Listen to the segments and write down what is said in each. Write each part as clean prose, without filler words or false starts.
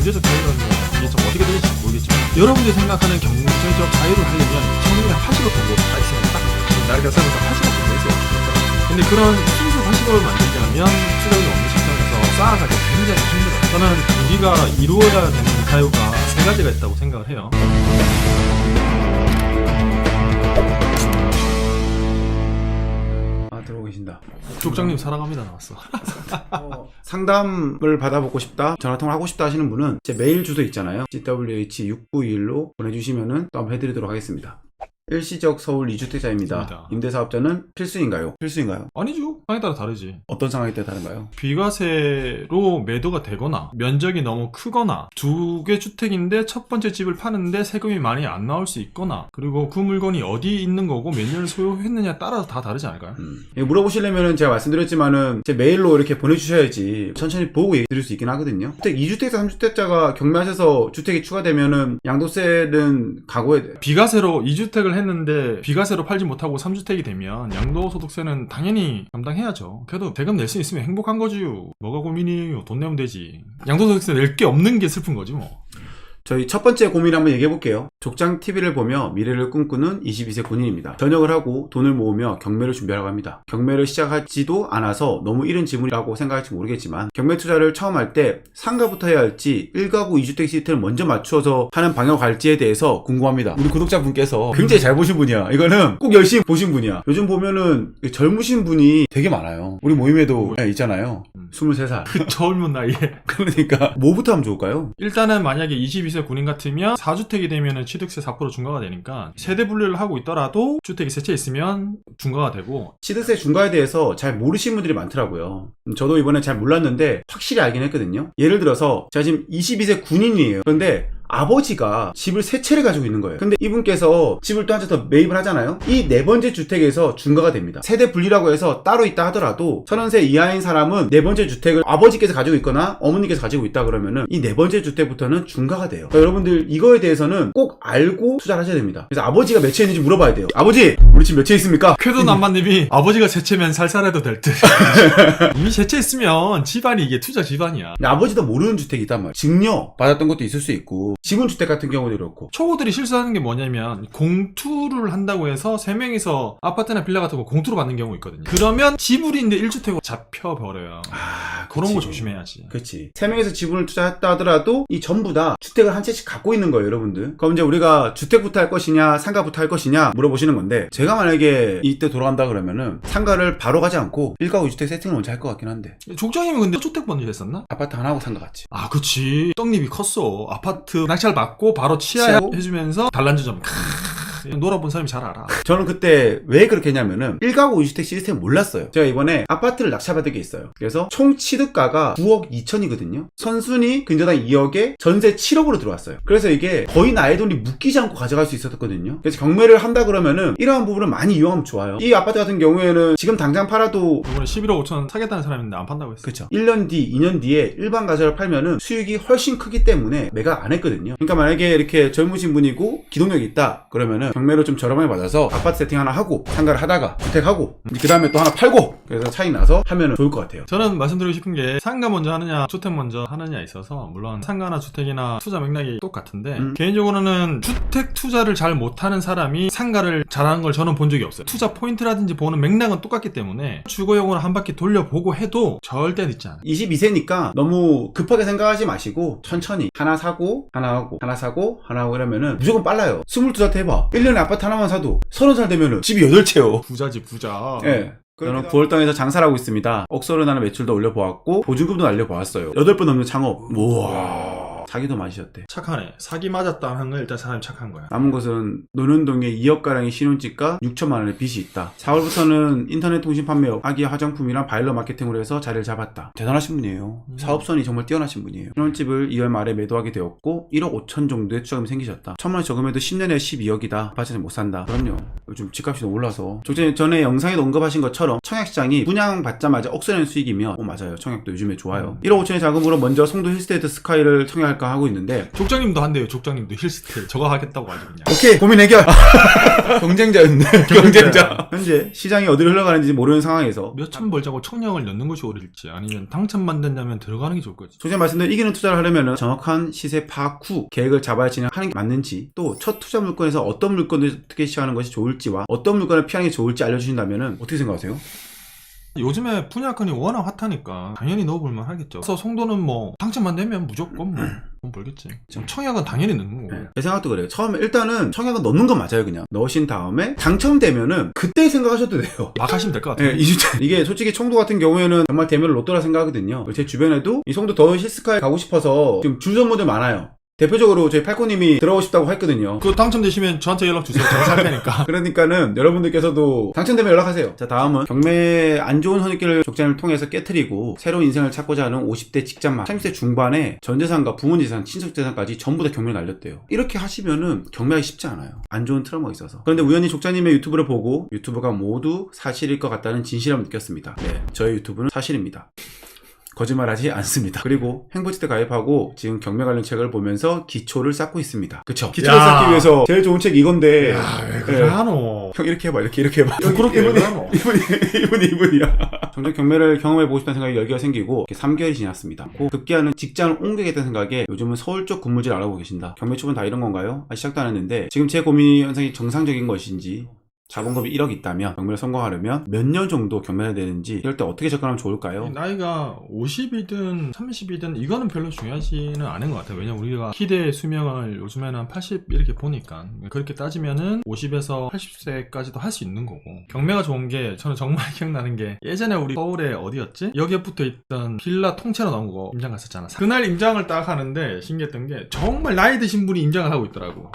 경제적 자유라는 건 이게 좀 어떻게 될지 모르겠지만 여러분들이 생각하는 경제적 자유를 하려면 청년이 한 80억 정도 다 있으면 딱 나를 대상에서 80억 정도 있어요. 근데 그런 순수 80억을 만들려면 투자금이 없는 시장에서 쌓아가기 굉장히 힘들어요. 저는 우리가 이루어야 되는 자유가 세 가지가 있다고 생각을 해요. 들어오고 계신다. 국장님 사랑합니다 나왔어. 상담을 받아보고 싶다, 전화통화를 하고 싶다 하시는 분은 제 메일 주소 있잖아요. gwh6921로 보내주시면은 또 한번 해드리도록 하겠습니다. 일시적 서울 2주택자입니다. 임대사업자는 필수인가요? 필수인가요? 아니죠. 상황에 따라 다르지. 어떤 상황에 따라 다른가요? 비과세로 매도가 되거나 면적이 너무 크거나 두 개 주택인데 첫 번째 집을 파는데 세금이 많이 안 나올 수 있거나 그리고 그 물건이 어디 있는 거고 몇 년을 소유했느냐에 따라서 다 다르지 않을까요? 물어보시려면은 제가 말씀드렸지만은 제 메일로 이렇게 보내주셔야지 천천히 보고 얘기 드릴 수 있긴 하거든요. 주택 2주택자 3주택자가 경매하셔서 주택이 추가되면은 양도세는 각오해야 돼요. 비과세로 2주택을 했는데 비과세로 팔지 못하고 3주택이 되면 양도소득세는 당연히 감당해야죠. 그래도 대금 낼 수 있으면 행복한 거지. 뭐가 고민이에요. 돈 내면 되지. 양도소득세 낼 게 없는 게 슬픈 거지 뭐. 저희 첫 번째 고민 한번 얘기해 볼게요. 족장TV를 보며 미래를 꿈꾸는 22세 군인입니다. 전역을 하고 돈을 모으며 경매를 준비하려고 합니다. 경매를 시작하지도 않아서 너무 이른 지문이라고 생각할지 모르겠지만 경매 투자를 처음 할 때 상가부터 해야 할지 1가구 2주택 시스템을 먼저 맞추어서 하는 방향을 갈지에 대해서 궁금합니다. 우리 구독자분께서 굉장히 잘 보신 분이야. 이거는 꼭 열심히 보신 분이야. 요즘 보면은 젊으신 분이 되게 많아요. 우리 모임에도 있잖아요. 23살. 그 젊은 나이에. 그러니까 뭐부터 하면 좋을까요? 일단은 만약에 22세 군인 같으면 4주택이 되면 취득세 4% 중과가 되니까 세대 분류를 하고 있더라도 주택이 세 채 있으면 중과가 되고 취득세 중과에 대해서 잘 모르시는 분들이 많더라고요. 저도 이번에 잘 몰랐는데 확실히 알긴 했거든요. 예를 들어서 제가 지금 22세 군인이에요. 그런데 아버지가 집을 세 채를 가지고 있는 거예요. 근데 이분께서 집을 또 한 채 더 매입을 하잖아요. 이 네 번째 주택에서 중과가 됩니다. 세대 분리라고 해서 따로 있다 하더라도 30세 이하인 사람은 네 번째 주택을 아버지께서 가지고 있거나 어머니께서 가지고 있다 그러면은 이 네 번째 주택부터는 중과가 돼요. 그러니까 여러분들 이거에 대해서는 꼭 알고 투자를 하셔야 됩니다. 그래서 아버지가 몇 채 있는지 물어봐야 돼요. 아버지 우리 집 몇 채 있습니까? 그래도 남만님이 아버지가 세 채면 살살해도 될 듯. 이미 세 채 있으면 집안이 이게 투자 집안이야. 근데 아버지도 모르는 주택이 있단 말이에요. 증여 받았던 것도 있을 수 있고 지분주택 같은 경우도 그렇고. 초보들이 실수하는 게 뭐냐면 공투를 한다고 해서 3명이서 아파트나 빌라 같은 거 공투로 받는 경우 있거든요. 그러면 지불인데 1주택으로 잡혀버려요. 그런 거 조심해야지. 그렇지. 3명에서 지분을 투자했다 하더라도 이 전부 다 주택을 한 채씩 갖고 있는 거예요, 여러분들. 그럼 이제 우리가 주택부터 할 것이냐 상가부터 할 것이냐 물어보시는 건데 제가 만약에 이때 돌아간다 그러면은 상가를 바로 가지 않고 1가구 2주택 세팅을 먼저 할 것 같긴 한데. 족장이면 근데 주택 먼저 했었나? 아파트 하나하고 상가 같이. 아 그치. 떡잎이 컸어. 아파트 낙찰 받고 바로 치아 해주면서 단란주점 놀아본 사람이 잘 알아. 저는 그때 왜 그렇게 했냐면은 1가구 2주택 시스템 몰랐어요. 제가 이번에 아파트를 낙찰받은 게 있어요. 그래서 총 취득가가 9억 2천이거든요. 선순위 근저당 2억에 전세 7억으로 들어왔어요. 그래서 이게 거의 나의 돈이 묶이지 않고 가져갈 수 있었거든요. 그래서 경매를 한다 그러면은 이러한 부분을 많이 이용하면 좋아요. 이 아파트 같은 경우에는 지금 당장 팔아도 이번에 11억 5천 사겠다는 사람인데 안 판다고 했어. 그쵸. 1년 뒤 2년 뒤에 일반 가설을 팔면은 수익이 훨씬 크기 때문에 매각 안 했거든요. 그러니까 만약에 이렇게 젊으신 분이고 기동력이 있다 그러면은 경매로 좀 저렴하게 받아서 아파트 세팅 하나 하고 상가를 하다가 주택하고 그 다음에 또 하나 팔고 그래서 차익 나서 하면 좋을 것 같아요. 저는 말씀드리고 싶은 게 상가 먼저 하느냐 주택 먼저 하느냐에 있어서 물론 상가나 주택이나 투자 맥락이 똑같은데 개인적으로는 주택 투자를 잘 못하는 사람이 상가를 잘하는 걸 저는 본 적이 없어요. 투자 포인트라든지 보는 맥락은 똑같기 때문에 주거용으로 한 바퀴 돌려보고 해도 절대 늦지 않아요. 22세니까 너무 급하게 생각하지 마시고 천천히 하나 사고 하나 하고 하나 사고 하나 하고 이러면은 무조건 빨라요. 22살 때 해봐. 1년에 아파트 하나만 사도 30살 되면은 집이 8채요. 부자지 부자. 네. 저는 부월동에서 장사를 하고 있습니다. 억소로 나는 매출도 올려보았고 보증금도 날려보았어요. 8번 넘는 창업. 우와. 자기도 마셨대. 착하네. 사기 맞았다는 건 일단 사람이 착한 거야. 남은 것은 노년동에 2억가량의 신혼집과 6천만 원의 빚이 있다. 4월부터는 인터넷 통신 판매업, 아기 화장품이랑 바일러 마케팅으로 해서 자리를 잡았다. 대단하신 분이에요. 사업선이 정말 뛰어나신 분이에요. 신혼집을 2월 말에 매도하게 되었고 1억 5천 정도의 투자금이 생기셨다. 1,000만 원 적금에도 10년에 12억이다. 아파트에서 못 산다. 그럼요. 요즘 집값이 너무 올라서. 전에 영상에도 언급하신 것처럼 청약시장이 분양받자마자 억소년 수익이면 맞아요. 청약도 요즘에 좋아요. 1억 5천의 자금으로 먼저 송도 힐스테이트 스카이를 청약할 할까 하고 있는데 족장님도 한대요. 족장님도 힐스틸 저거 하겠다고 아주 그냥. 오케이 고민 해결. 경쟁자였네. 경쟁자. 현재 시장이 어디로 흘러가는지 모르는 상황에서 몇천 벌자고 청량을 넣는 것이 옳을지 아니면 당첨만 된다면 들어가는 게 좋을 거지. 소재 말씀드린 이기는 투자를 하려면 정확한 시세 파악 후 계획을 잡아야 진행하는 게 맞는지, 또 첫 투자 물건에서 어떤 물건을 어떻게 시작하는 것이 좋을지와 어떤 물건을 피하는 게 좋을지 알려주신다면 어떻게 생각하세요? 요즘에 분야권이 워낙 핫하니까 당연히 넣어볼만 하겠죠. 그래서 송도는 뭐 당첨만 되면 무조건 뭐 돈 벌겠지. 지금 청약은 당연히 넣는 거고. 제 생각도 그래요. 처음에 일단은 청약은 넣는 건 맞아요. 그냥 넣으신 다음에 당첨되면은 그때 생각하셔도 돼요. 막 하시면 될 것 같아요. 네, 2주차. 이게 솔직히 청도 같은 경우에는 정말 대면 로또라 생각하거든요. 제 주변에도 이 송도 더 힐스카에 가고 싶어서 지금 줄 선분들 많아요. 대표적으로 저희 팔코님이 들어오고 싶다고 했거든요. 그거 당첨되시면 저한테 연락 주세요. 제가 살 테니까. 그러니까는 여러분들께서도 당첨되면 연락하세요. 자, 다음은 경매 안 좋은 선입견을 족장을 통해서 깨트리고 새로운 인생을 찾고자 하는 50대 직장맘, 30대 중반에 전재산과 부모재산, 친척재산까지 전부 다 경매를 날렸대요. 이렇게 하시면은 경매하기 쉽지 않아요. 안 좋은 트라우마가 있어서. 그런데 우연히 족장님의 유튜브를 보고 유튜브가 모두 사실일 것 같다는 진실함을 느꼈습니다. 네, 저의 유튜브는 사실입니다. 거짓말하지 않습니다. 그리고 행보지대 가입하고 지금 경매 관련 책을 보면서 기초를 쌓고 있습니다. 그쵸? 기초를 쌓기 위해서 제일 좋은 책이 이건데. 야, 왜 그래 하노? 형 이렇게 해봐, 이렇게 해봐. 부끄럽게 왜 하노? 이분이야. 정작 경매를 경험해보고 싶다는 생각이 열기가 생기고 3개월이 지났습니다. 급기야는 직장을 옮기겠다는 생각에 요즘은 서울 쪽 근무지를 알아보고 계신다. 경매 초본 다 이런 건가요? 시작도 안 했는데 지금 제 고민 현상이 정상적인 것인지, 자본금이 1억 있다면 경매를 성공하려면 몇 년 정도 경매해야 되는지, 이럴 때 어떻게 접근하면 좋을까요? 나이가 50이든 30이든 이거는 별로 중요하지는 않은 것 같아요. 왜냐면 우리가 희대의 수명을 요즘에는 80 이렇게 보니까 그렇게 따지면은 50에서 80세까지도 할 수 있는 거고, 경매가 좋은 게 저는 정말 기억나는 게 예전에 우리 서울에 어디였지? 여기에 붙어있던 빌라 통째로 나온 거 임장 갔었잖아. 그날 임장을 딱 하는데 신기했던 게 정말 나이 드신 분이 임장을 하고 있더라고.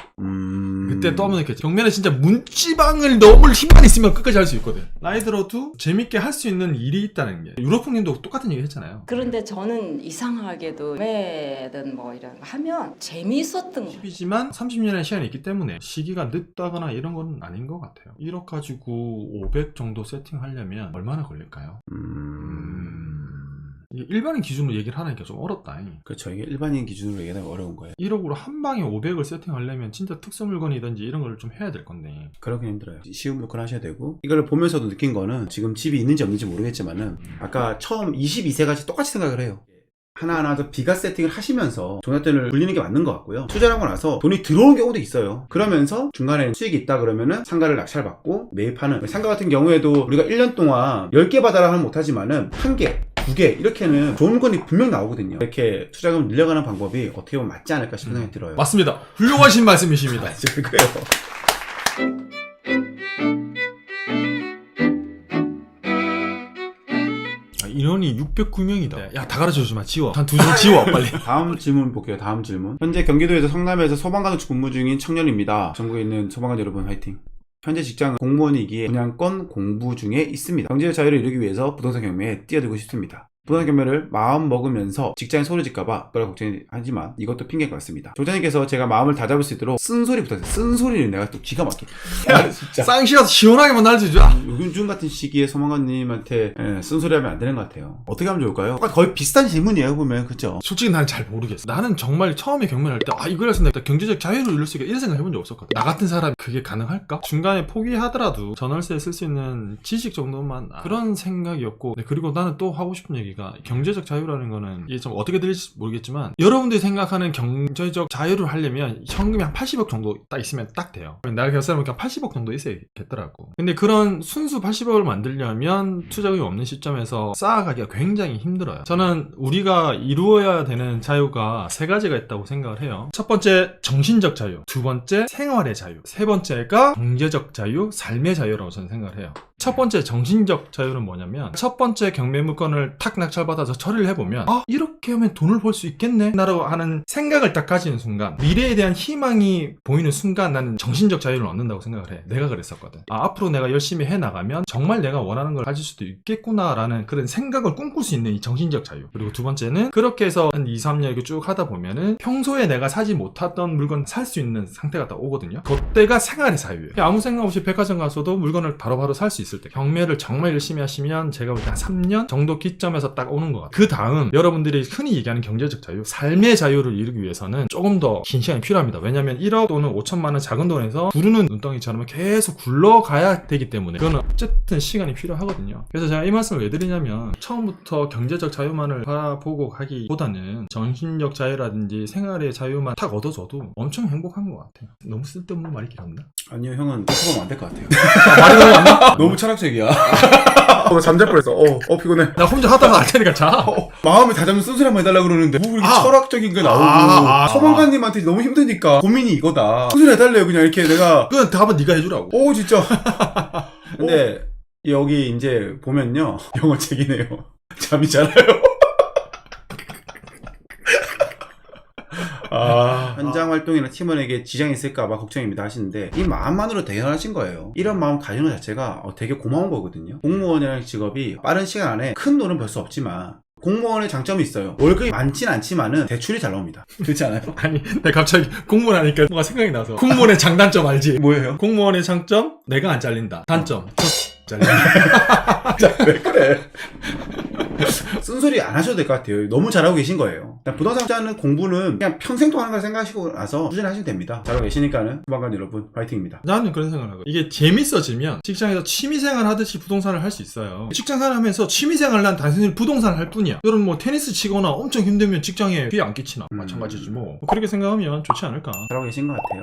그때 또 한번 느꼈지. 경매는 진짜 문지방을 너무 힘만 있으면 끝까지 할 수 있거든. 나이 들어도 재밌게 할 수 있는 일이 있다는 게. 유로풍님도 똑같은 얘기 했잖아요. 그런데 저는 이상하게도 매든 뭐 이런 거 하면 재미있었던 거. 10이지만 30년의 시간이 있기 때문에 시기가 늦다거나 이런 건 아닌 것 같아요. 1억 가지고 500 정도 세팅하려면 얼마나 걸릴까요? 이게 일반인 기준으로 얘기를 하니까 좀 어렵다. 그렇죠. 이게 일반인 기준으로 얘기하기 어려운 거예요. 1억으로 한 방에 500을 세팅하려면 진짜 특수 물건이든지 이런 걸 좀 해야 될 건데. 그러긴 힘들어요. 쉬운 물건 하셔야 되고, 이걸 보면서도 느낀 거는 지금 집이 있는지 없는지 모르겠지만은 아까 처음 22세까지 똑같이 생각을 해요. 하나하나 더 비가 세팅을 하시면서 종잣돈을 굴리는 게 맞는 것 같고요. 투자를 하고 나서 돈이 들어오는 경우도 있어요. 그러면서 중간에 수익이 있다 그러면은 상가를 낙찰받고 매입하는. 상가 같은 경우에도 우리가 1년 동안 10개 받아라 하면 못하지만은 1개, 2개 이렇게는 좋은 물건이 분명 나오거든요. 이렇게 투자금을 늘려가는 방법이 어떻게 보면 맞지 않을까 싶은 생각이 들어요. 맞습니다. 훌륭하신 말씀이십니다. 그래요. 인원이 609명이다. 야, 다 가르쳐주지 마. 지워. 한 2줄 지워, 빨리. 다음 질문 볼게요. 다음 질문. 현재 경기도에서 성남에서 소방관으로 근무 중인 청년입니다. 전국에 있는 소방관 여러분 화이팅. 현재 직장은 공무원이기에 분양권 공부 중에 있습니다. 경제적 자유를 이루기 위해서 부동산 경매에 뛰어들고 싶습니다. 부동산 경매를 마음 먹으면서 직장에 소리 질까봐 그걸 걱정하지만 이것도 핑계인 것 같습니다. 조장님께서 제가 마음을 다잡을 수 있도록 쓴소리 부탁드려요. 쓴소리를 내가 또 기가 막혀. 야, 진짜. 쌍시라서 시원하게만 날려주자. 요즘 같은 시기에 소방관님한테 쓴소리 하면 안 되는 것 같아요. 어떻게 하면 좋을까요? 거의 비슷한 질문이에요, 보면. 그쵸? 솔직히 나는 잘 모르겠어. 나는 정말 처음에 경매를 할 때 이걸 해서 내가 경제적 자유를 이룰 수 있겠다 이런 생각 해본 적 없었거든. 나 같은 사람이 그게 가능할까? 중간에 포기하더라도 전월세에 쓸 수 있는 지식 정도만 그런 생각이었고, 그리고 나는 또 하고 싶은 얘기가, 경제적 자유라는 거는 이게 좀 어떻게 들릴지 모르겠지만 여러분들이 생각하는 경제적 자유를 하려면 현금이 한 80억 정도 딱 있으면 딱 돼요. 내가 결산해보니까 80억 정도 있어야겠더라고. 근데 그런 순수 80억을 만들려면 투자금이 없는 시점에서 쌓아가기가 굉장히 힘들어요. 저는 우리가 이루어야 되는 자유가 3가지가 있다고 생각을 해요. 첫 번째, 정신적 자유. 두 번째, 생활의 자유. 세 번째가 경제적 자유, 삶의 자유라고 저는 생각을 해요. 첫 번째 정신적 자유는 뭐냐면, 첫 번째 경매 물건을 탁 낙찰받아서 처리를 해보면 이렇게 하면 돈을 벌 수 있겠네 라고 하는 생각을 딱 가지는 순간, 미래에 대한 희망이 보이는 순간 나는 정신적 자유를 얻는다고 생각을 해. 내가 그랬었거든. 앞으로 내가 열심히 해나가면 정말 내가 원하는 걸 가질 수도 있겠구나 라는 그런 생각을 꿈꿀 수 있는 이 정신적 자유. 그리고 두 번째는 그렇게 해서 한 2, 3년 이렇게 쭉 하다 보면은 평소에 내가 사지 못했던 물건 살 수 있는 상태가 딱 오거든요. 그때가 생활의 자유예요. 아무 생각 없이 백화점 가서도 물건을 바로바로 살 수 있을 있을 때 경매를 정말 열심히 하시면 제가 볼 때 한 3년 정도 기점에서 딱 오는 것 같아요. 그 다음 여러분들이 흔히 얘기하는 경제적 자유, 삶의 자유를 이루기 위해서는 조금 더 긴 시간이 필요합니다. 왜냐하면 1억 또는 5천만 원 작은 돈에서 구르는 눈덩이처럼 계속 굴러가야 되기 때문에 그거는 어쨌든 시간이 필요하거든요. 그래서 제가 이 말씀을 왜 드리냐면 처음부터 경제적 자유만을 바라보고 가기보다는 정신적 자유라든지 생활의 자유만 탁 얻어줘도 엄청 행복한 것 같아요. 너무 쓸데없는 말이 길었나? 아니요, 형은 이렇게 보면 안 될 것 같아요. 말이 너무 안 나? 너무 철학적이야. 잠잘 뻔했어. 피곤해. 나 혼자 하다가 알 테니까 자. 마음을 다잡는 쓴소리 한번 해달라고 그러는데 뭐 이렇게 철학적인 게 나오고 서방관님한테 너무 힘드니까 고민이 이거다. 쓴소리 해달래요. 그냥 이렇게 내가. 그건 답은 네가 해주라고. 진짜. 근데 여기 이제 보면요. 영어책이네요. 잠이 잘 와요. 현장 활동이나 팀원에게 지장이 있을까봐 걱정입니다 하시는데 이 마음만으로 대단하신 거예요. 이런 마음 가지는 것 자체가 되게 고마운 거거든요. 공무원이라는 직업이 빠른 시간 안에 큰 돈은 벌 수 없지만 공무원의 장점이 있어요. 월급이 많진 않지만은 대출이 잘 나옵니다. 그렇지 않아요? 아니, 내가 갑자기 공무원 하니까 뭔가 생각이 나서. 공무원의 장단점 알지? 뭐예요? 공무원의 장점, 내가 안 잘린다. 단점, 잘린다. 자, 왜 그래? 쓴소리 안 하셔도 될 것 같아요. 너무 잘하고 계신 거예요. 부동산자는 공부는 그냥 평생 동안 하는 걸 생각하시고 나서 꾸준하시면 됩니다. 잘하고 계시니까는 소방관 여러분 파이팅입니다. 나는 그런 생각을 하고 이게 재밌어지면 직장에서 취미생활 하듯이 부동산을 할 수 있어요. 직장생활 하면서 취미생활을 한 단순히 부동산을 할 뿐이야. 여러분 뭐 테니스 치거나 엄청 힘들면 직장에 피해 안 끼치나 마찬가지지 뭐. 그렇게 생각하면 좋지 않을까. 잘하고 계신 것 같아요.